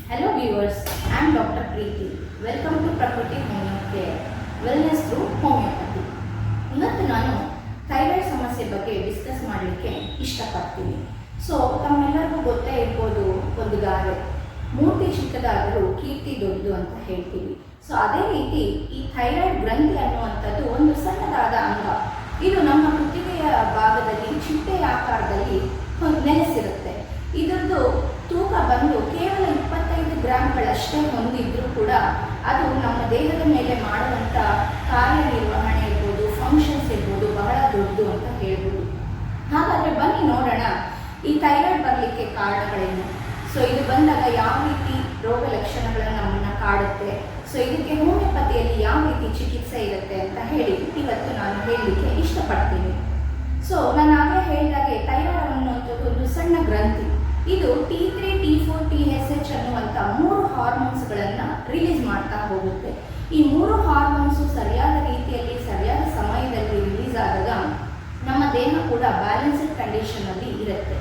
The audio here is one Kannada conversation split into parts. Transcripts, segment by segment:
Hello viewers, I am Dr. Preeti. Welcome to Prakriti Home Care, Wellness through Homeopathy. ಇವತ್ತು ನಾನು ಥೈರಾಯ್ಡ್ ಸಮಸ್ಯೆ ಬಗ್ಗೆ ಡಿಸ್ಕಸ್ ಮಾಡಲಿಕ್ಕೆ ಇಷ್ಟಪಡ್ತೀನಿ. ಸೊ ತಮ್ಮೆಲ್ಲರಿಗೂ ಗೊತ್ತೇ ಇರ್ಬೋದು, ಒಂದು ಗಾದೆ, ಮೂರ್ತಿ ಚಿಕ್ಕದಾದರೂ ಕೀರ್ತಿ ದೊಡ್ಡದು ಅಂತ ಹೇಳ್ತೀವಿ. ಸೊ ಅದೇ ರೀತಿ ಈ ಥೈರಾಯ್ಡ್ ಗ್ರಂಥಿ ಅನ್ನುವಂಥದ್ದು ಒಂದು ಸಣ್ಣದಾದ ಅಂಗ. ಇದು ನಮ್ಮ ಕುತ್ತಿಗೆಯ ಭಾಗದಲ್ಲಿ ಚಿಟ್ಟೆಯ ಆಕಾರದಲ್ಲಿ ನೆಲೆಸಿರುತ್ತೆ. ಇದರದ್ದು ತೂಕ ಬಂದು ಕೇವಲ 25 ಗ್ರಾಮ್ಗಳಷ್ಟೇ ಹೊಂದಿದ್ರೂ ಕೂಡ ಅದು ನಮ್ಮ ದೇಹದ ಮೇಲೆ ಮಾಡುವಂಥ ಕಾರ್ಯನಿರ್ವಹಣೆ ಇರ್ಬೋದು, ಫಂಕ್ಷನ್ಸ್ ಇರ್ಬೋದು, ಬಹಳ ದೊಡ್ಡದು ಅಂತ ಹೇಳ್ಬೋದು. ಹಾಗಾದರೆ ಬನ್ನಿ ನೋಡೋಣ ಈ ಥೈರಾಯ್ಡ್ ಬರಲಿಕ್ಕೆ ಕಾರಣಗಳೇನು. ಸೊ ಇದು ಬಂದಾಗ ಯಾವ ರೀತಿ ರೋಗ ಲಕ್ಷಣಗಳನ್ನು ನಮ್ಮನ್ನು ಕಾಡುತ್ತೆ, ಸೊ ಇದಕ್ಕೆ ಹೋಮಿಯೋಪತಿಯಲ್ಲಿ ಯಾವ ರೀತಿ ಚಿಕಿತ್ಸೆ ಇರುತ್ತೆ ಅಂತ ಹೇಳಿ ಇವತ್ತು ನಾನು ಹೇಳಲಿಕ್ಕೆ ಇಷ್ಟಪಡ್ತೀನಿ. ಸೊ ನಾನು ಆಗಲೇ ಹೇಳಿದಾಗೆ ಥೈರಾಯ್ಡ್ ಅನ್ನುವಂಥದ್ದು ಒಂದು ಸಣ್ಣ ಗ್ರಂಥಿ. ಇದು T3, T4, TSH ಅನ್ನುವಂಥ 3 ಹಾರ್ಮೋನ್ಸ್ಗಳನ್ನು ರಿಲೀಸ್ ಮಾಡ್ತಾ ಹೋಗುತ್ತೆ. ಈ 3 ಹಾರ್ಮೋನ್ಸು ಸರಿಯಾದ ರೀತಿಯಲ್ಲಿ ಸರಿಯಾದ ಸಮಯದಲ್ಲಿ ರಿಲೀಸ್ ಆದಾಗ ನಮ್ಮ ದೇಹ ಕೂಡ ಬ್ಯಾಲೆನ್ಸ್ಡ್ ಕಂಡೀಷನಲ್ಲಿ ಇರುತ್ತೆ.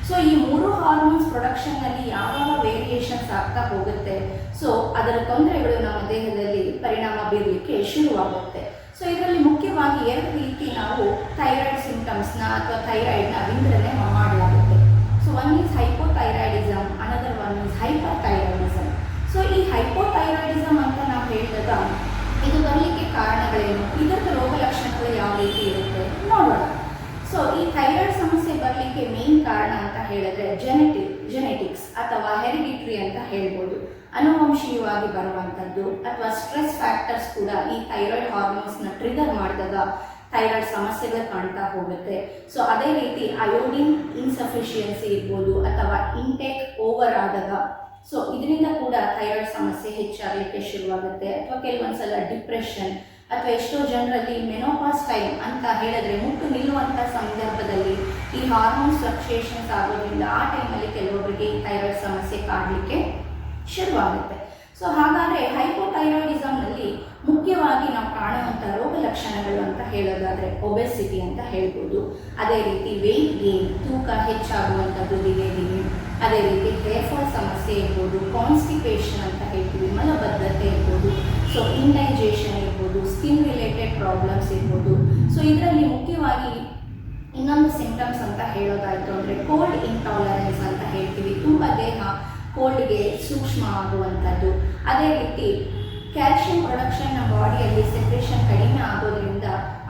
ಸೊ ಈ 3 ಹಾರ್ಮೋನ್ಸ್ ಪ್ರೊಡಕ್ಷನ್ನಲ್ಲಿ ಯಾವಾಗ ವೇರಿಯೇಷನ್ಸ್ ಆಗ್ತಾ ಹೋಗುತ್ತೆ, ಸೊ ಅದರ ತೊಂದರೆಗಳು ನಮ್ಮ ದೇಹದಲ್ಲಿ ಪರಿಣಾಮ ಬೀರಲಿಕ್ಕೆ ಶುರುವಾಗುತ್ತೆ. ಸೊ ಇದರಲ್ಲಿ ಮುಖ್ಯವಾಗಿ 2 ರೀತಿ ನಾವು ಥೈರಾಯ್ಡ್ ಸಿಂಪ್ಟಮ್ಸ್ನ ಅಥವಾ ಥೈರಾಯ್ಡ್ನ ವಿಂಗಡಣೆ ಮಾಡಲಾಗುತ್ತೆ. So one is hypothyroidism, another one is hyperthyroidism. So ಈ ಹೈಪೋಥೈರಾಯ್ಡಿಸಮ್ ಅಂತ ನಾವು ಹೇಳಿದಾಗ ಇದು ಬರಲಿಕ್ಕೆ ಕಾರಣಗಳೇನು, ಇದರ ರೋಗ ಲಕ್ಷಣಗಳು ಯಾವ ರೀತಿ ಇರುತ್ತೆ ನೋಡೋಣ. ಸೊ ಈ ಥೈರಾಯ್ಡ್ ಸಮಸ್ಯೆ ಬರಲಿಕ್ಕೆ ಮೇನ್ ಕಾರಣ ಅಂತ ಹೇಳಿದ್ರೆ ಜೆನೆಟಿಕ್ಸ್ ಅಥವಾ ಹೆರಿಡಿಟ್ರಿ ಅಂತ ಹೇಳ್ಬೋದು. ಅನುವಂಶೀಯವಾಗಿ ಬರುವಂಥದ್ದು ಅಥವಾ ಸ್ಟ್ರೆಸ್ ಫ್ಯಾಕ್ಟರ್ಸ್ ಕೂಡ ಈ ಥೈರಾಯ್ಡ್ ಹಾರ್ಮೋನ್ಸ್ನ ಟ್ರಿಗರ್ ಮಾಡಿದಾಗ ಥೈರಾಯ್ಡ್ ಸಮಸ್ಯೆಗಳು ಕಾಣ್ತಾ ಹೋಗುತ್ತೆ. ಸೊ ಅದೇ ರೀತಿ ಅಯೋಡಿನ್ ಇನ್ಸಫಿಷಿಯನ್ಸಿ ಇರ್ಬೋದು ಅಥವಾ ಇಂಟೇಕ್ ಓವರ್ ಆದಾಗ, ಸೊ ಇದರಿಂದ ಕೂಡ ಥೈರಾಯ್ಡ್ ಸಮಸ್ಯೆ ಹೆಚ್ಚಾಗಲಿಕ್ಕೆ ಶುರುವಾಗುತ್ತೆ. ಅಥವಾ ಕೆಲವೊಂದ್ಸಲ ಡಿಪ್ರೆಷನ್ ಅಥವಾ ಎಷ್ಟೋ ಜನರಲ್ಲಿ ಮೆನೋಪಾಸ್ ಟೈಮ್ ಅಂತ ಹೇಳಿದ್ರೆ ಮುಟ್ಟು ನಿಲ್ಲುವಂಥ ಸಂದರ್ಭದಲ್ಲಿ ಈ ಹಾರ್ಮೋನ್ಸ್ ಫ್ಲಕ್ಚುಯೇಷನ್ಸ್ ಆಗೋದ್ರಿಂದ ಆ ಟೈಮಲ್ಲಿ ಕೆಲವೊಬ್ಬರಿಗೆ ಈ ಥೈರಾಯ್ಡ್ ಸಮಸ್ಯೆ ಕಾಡಲಿಕ್ಕೆ ಶುರುವಾಗುತ್ತೆ. ಸೊ ಹಾಗಾದರೆ ಹೈಪೋಥೈರಾಯ್ಡಿಸಮ್ನಲ್ಲಿ ಮುಖ್ಯವಾಗಿ ನಾವು ಕಾಣುವಂಥ ರೋಗ ಲಕ್ಷಣಗಳು ಅಂತ ಹೇಳೋದಾದರೆ ಒಬೆಸಿಟಿ ಅಂತ ಹೇಳ್ಬೋದು. ಅದೇ ರೀತಿ ವೆಯ್ಟ್ ಗೇನ್, ತೂಕ ಹೆಚ್ಚಾಗುವಂಥದ್ದು ದಿನೇ ದಿನೇ. ಅದೇ ರೀತಿ ಹೇರ್ ಫಾಲ್ ಸಮಸ್ಯೆ ಇರ್ಬೋದು, ಕಾನ್ಸ್ಟಿಪೇಷನ್ ಅಂತ ಹೇಳ್ತೀವಿ, ಮಲಬದ್ಧತೆ ಇರ್ಬೋದು, ಸೊ ಇಂಡೈಜೇಷನ್ ಇರ್ಬೋದು, ಸ್ಕಿನ್ ರಿಲೇಟೆಡ್ ಪ್ರಾಬ್ಲಮ್ಸ್ ಇರ್ಬೋದು. ಸೊ ಇದರಲ್ಲಿ ಮುಖ್ಯವಾಗಿ ಇನ್ನೊಂದು ಸಿಂಪ್ಟಮ್ಸ್ ಅಂತ ಹೇಳೋದಾಯಿತು ಅಂದರೆ ಕೋಲ್ಡ್ ಇಂಟಾಲರೆನ್ಸ್ ಅಂತ ಹೇಳ್ತೀವಿ. ತುಂಬ ದೇಹ ಕೋಲ್ಡ್ಗೆ ಸೂಕ್ಷ್ಮ ಆಗುವಂಥದ್ದು. ಅದೇ ರೀತಿ ಕ್ಯಾಲ್ಶಿಯಂ ಪ್ರೊಡಕ್ಷನ್ ನಮ್ಮ ಬಾಡಿಯಲ್ಲಿ ಸೆಕ್ರೇಷನ್ ಕಡಿಮೆ ಆಗೋದ್ರಿಂದ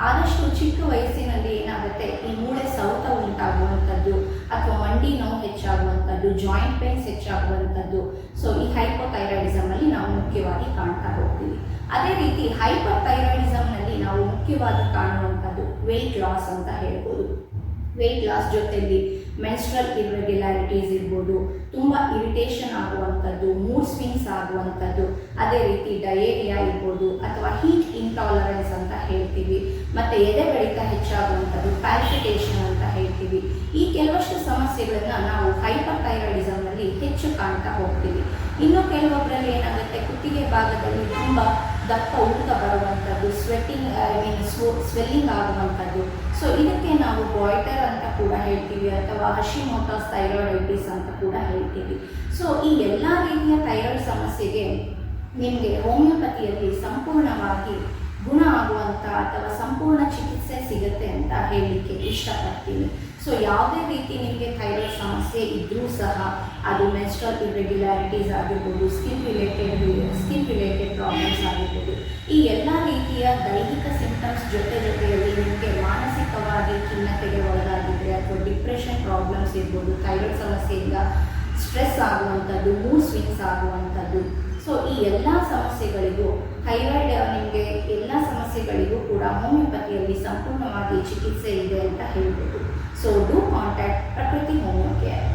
ಆದಷ್ಟು ಚಿಕ್ಕ ವಯಸ್ಸಿನಲ್ಲಿ ಏನಾಗುತ್ತೆ, ಈ ಮೂಳೆ ಸೌತ ಉಂಟಾಗುವಂಥದ್ದು ಅಥವಾ ಮಂಡಿ ನೋವು ಹೆಚ್ಚಾಗುವಂಥದ್ದು, ಜಾಯಿಂಟ್ ಪೇನ್ಸ್ ಹೆಚ್ಚಾಗುವಂಥದ್ದು. ಸೊ ಈ ಹೈಪೋಥೈರಾಯ್ಡಿಸಮಲ್ಲಿ ನಾವು ಮುಖ್ಯವಾಗಿ ಕಾಣ್ತಾ ಹೋಗ್ತೀವಿ. ಅದೇ ರೀತಿ ಹೈಪರ್ಥೈರಾಯ್ಡಿಸಮ್ನಲ್ಲಿ ನಾವು ಮುಖ್ಯವಾಗಿ ಕಾಣುವಂಥದ್ದು ವೆಯ್ಟ್ ಲಾಸ್ ಅಂತ ಹೇಳ್ಬೋದು. ವೆಯ್ಟ್ ಲಾಸ್ ಜೊತೆಯಲ್ಲಿ ಮೆನ್ಸ್ಟ್ರಲ್ ಇರ್ರೆಗ್ಯುಲಾರಿಟೀಸ್ ಇರ್ಬೋದು, ತುಂಬ ಇರಿಟೇಷನ್ ಆಗುವಂಥದ್ದು, ಮೂಡ್ ಸ್ವಿಂಗ್ಸ್ ಆಗುವಂಥದ್ದು, ಅದೇ ರೀತಿ ಡಯೇರಿಯಾ ಇರ್ಬೋದು ಅಥವಾ ಹೀಟ್ ಇಂಟಾಲರೆನ್ಸ್ ಅಂತ ಹೇಳ್ತೀವಿ. ಮತ್ತು ಎದೆ ಬಡಿತ ಹೆಚ್ಚಾಗುವಂಥದ್ದು, ಪ್ಯಾಲ್ಪಿಟೇಷನ್ ಅಂತ ಹೇಳ್ತೀವಿ. ಈ ಕೆಲವಷ್ಟು ಸಮಸ್ಯೆಗಳನ್ನು ನಾವು ಹೈಪರ್ಥೈರಾಯ್ಡಿಸಮ್ನಲ್ಲಿ ಹೆಚ್ಚು ಕಾಣ್ತಾ ಹೋಗ್ತೀವಿ. ಇನ್ನು ಕೆಲವೊಬ್ಬರಲ್ಲಿ ಏನಾಗುತ್ತೆ, ಕುತ್ತಿಗೆ ಭಾಗದಲ್ಲಿ ತುಂಬ ದಪ್ಪ ಊತ ಬರುವಂಥದ್ದು, ಸ್ವೆಲ್ಲಿಂಗ್ ಆಗುವಂಥದ್ದು. ಸೊ ಇದಕ್ಕೆ ನಾವು ಗಾಯ್ಟರ್ ಅಂತ ಕೂಡ ಹೇಳ್ತೀವಿ ಅಥವಾ ಹಶಿಮೋಟೋಸ್ ಥೈರಾಯ್ಡೈಟಿಸ್ ಅಂತ ಕೂಡ ಹೇಳ್ತೀವಿ. ಸೊ ಈ ಎಲ್ಲ ರೀತಿಯ ಥೈರಾಯ್ಡ್ ಸಮಸ್ಯೆಗೆ ನಿಮಗೆ ಹೋಮಿಯೋಪತಿಯಲ್ಲಿ ಸಂಪೂರ್ಣವಾಗಿ ಗುಣ ಆಗುವಂಥ ಅಥವಾ ಸಂಪೂರ್ಣ ಚಿಕಿತ್ಸೆ ಸಿಗುತ್ತೆ ಅಂತ ಹೇಳಲಿಕ್ಕೆ ಇಷ್ಟಪಡ್ತೀನಿ. ಸೊ ಯಾವುದೇ ರೀತಿ ನಿಮಗೆ ಥೈರಾಯ್ಡ್ ಸಮಸ್ಯೆ ಇದ್ದರೂ ಸಹ ಅದು ಮೆನ್ಸ್ಟ್ರಲ್ ಇರ್ರೆಗ್ಯುಲಾರಿಟೀಸ್ ಆಗಿರ್ಬೋದು, ಸ್ಕಿನ್ ರಿಲೇಟೆಡ್ ಪ್ರಾಬ್ಲಮ್ಸ್ ಆಗಿರ್ಬೋದು, ಈ ಎಲ್ಲ ರೀತಿಯ ದೈಹಿಕ ಸಿಂಪ್ಟಮ್ಸ್ ಜೊತೆಯಲ್ಲಿ ನಿಮಗೆ ಮಾನಸಿಕವಾಗಿ ಖಿನ್ನತೆಗೆ ಒಳಗಾಗಿದ್ದರೆ ಅಥವಾ ಡಿಪ್ರೆಷನ್ ಪ್ರಾಬ್ಲಮ್ಸ್ ಇರ್ಬೋದು, ಥೈರಾಯ್ಡ್ ಸಮಸ್ಯೆಯಿಂದ ಸ್ಟ್ರೆಸ್ ಆಗುವಂಥದ್ದು, ಮೂಡ್ ಸ್ವಿಂಗ್ಸ್ ಆಗುವಂಥದ್ದು. ಸೊ ಈ ಎಲ್ಲ ಸಮಸ್ಯೆಗಳಿಗೂ ಥೈರಾಯ್ಡ್ ನಿಮಗೆ ಎಲ್ಲ ಸಮಸ್ಯೆಗಳಿಗೂ ಕೂಡ ಹೋಮಿಯೋಪತಿಯಲ್ಲಿ ಸಂಪೂರ್ಣವಾಗಿ ಚಿಕಿತ್ಸೆ ಇದೆ ಅಂತ ಹೇಳ್ಬೋದು. ಸೊ ಡೂ ಕಾಂಟ್ಯಾಕ್ಟ್ ಪ್ರಕೃತಿ ಹೋಮಿಯೋ ಕೇರ್.